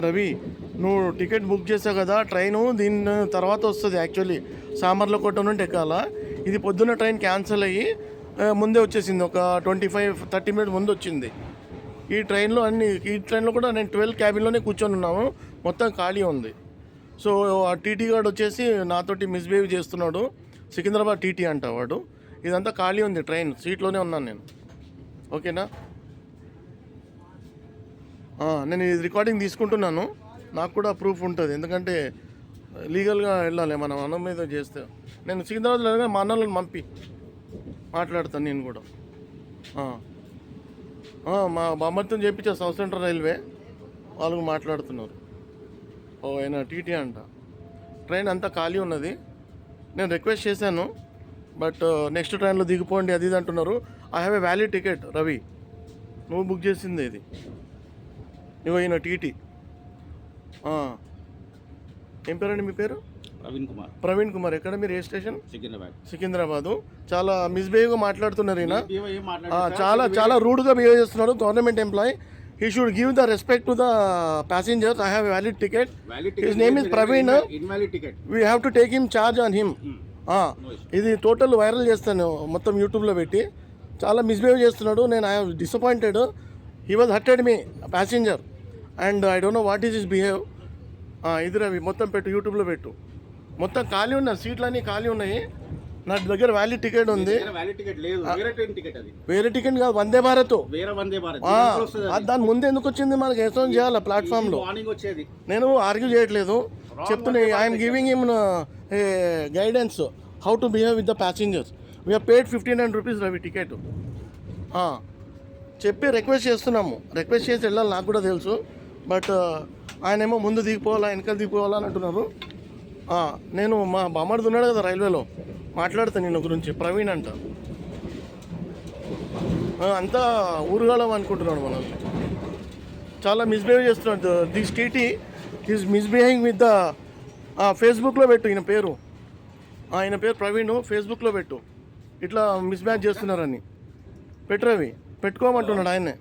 రవి, నువ్వు ticket book చేసావు కదా, ట్రైను దీని తర్వాత వస్తుంది. యాక్చువల్లీ సామర్లకోట నుండి ఎక్కాలా. ఇది పొద్దున్న ట్రైన్ క్యాన్సిల్ అయ్యి ముందే వచ్చేసింది, ఒక 25-30 మినిట్ ముందు వచ్చింది. ఈ ట్రైన్లో కూడా నేను 12 క్యాబిన్లోనే కూర్చొని ఉన్నాము, మొత్తం ఖాళీ ఉంది. సో ఆ టీటీ గార్డ్ వచ్చేసి నాతోటి మిస్బిహేవ్ చేస్తున్నాడు. సికింద్రాబాద్ టీటీ అంట వాడు. ఇదంతా ఖాళీ ఉంది, ట్రైన్ సీట్లోనే ఉన్నాను నేను. ఓకేనా? నేను ఇది రికార్డింగ్ తీసుకుంటున్నాను, నాకు కూడా ప్రూఫ్ ఉంటుంది. ఎందుకంటే లీగల్గా వెళ్ళాలి, మనం అన్నం మీద చేస్తే. నేను సికింద్రాబాద్లో వెళ్ళగా మా అన్నలను పంపి మాట్లాడతాను నేను కూడా. మా బామ్మర్తో చేయించా, సౌత్ సెంట్రల్ రైల్వే వాళ్ళు మాట్లాడుతున్నారు. ఆయన టీటీ అంట. ట్రైన్ అంతా ఖాళీ ఉన్నది. నేను రిక్వెస్ట్ చేశాను, బట్ నెక్స్ట్ ట్రైన్లో దిగిపోండి అది ఇది అంటున్నారు. I have a valid ticket. Ravi, నువ్వు బుక్ చేసింది ఇది, నువ్వు అయిన టీటీ. ఏం పేరండి మీ పేరు? ప్రవీణ్ కుమార్. ఎక్కడ మీరు? ఏ స్టేషన్? సికింద్రాబాదు. చాలా మిస్బిహేవ్గా మాట్లాడుతున్నారు ఈయన. చాలా రూడ్గా బిహేవ్ చేస్తున్నాడు. Government employee. He should give the respect to the passengers. I have a valid ticket. His name is Praveen. Invalid ticket. We have to take him charge on him. ఇది total viral చేస్తాను మొత్తం యూట్యూబ్లో పెట్టి. చాలా misbehave చేస్తున్నాడు. నేను I have disappointed. He was hurted me passenger and I don't know what is his behave. ఇది రవి, మొత్తం పెట్టు, యూట్యూబ్లో పెట్టు. మొత్తం ఖాళీ ఉన్నాయి, సీట్లన్నీ ఖాళీ ఉన్నాయి. నా దగ్గర వ్యాలిడ్ టికెట్ ఉంది. వేరే టికెట్ కాదు, వందే భారత్. దాని ముందు ఎందుకు వచ్చింది? మనకి ఎక్స్ప్లెయిన్ చేయాలి ప్లాట్ఫామ్లో. నేను ఆర్గ్యూ చేయట్లేదు, చెప్తున్నా. I'm giving him guidance how to behave with the passengers. We have paid 1,500 rupees Ravi ticket. చెప్పి రిక్వెస్ట్ చేస్తున్నాము. రిక్వెస్ట్ చేసి వెళ్ళాలి, నాకు కూడా తెలుసు. బట్ ఆయన ఏమో ముందు దిగిపోవాలా వెనకాల దిగిపోవాలా అని అంటున్నారు. నేను మా బామ్మర్ది ఉన్నాడు కదా రైల్వేలో, మాట్లాడతాను నేను గురించి. ప్రవీణ్ అంట. అంతా ఊరుగాలం అనుకుంటున్నాడు మనల్ని. చాలా మిస్బిహేవ్ చేస్తున్నాడు. This TT is misbehaving with the ఫేస్బుక్లో పెట్టు ఈయన పేరు. ఆయన పేరు ప్రవీణ్. ఫేస్బుక్లో పెట్టు, ఇట్లా మిస్మ్యాచ్ చేస్తున్నారని పెట్టు రవి. పెట్టుకోమంటున్నాడు ఆయనే.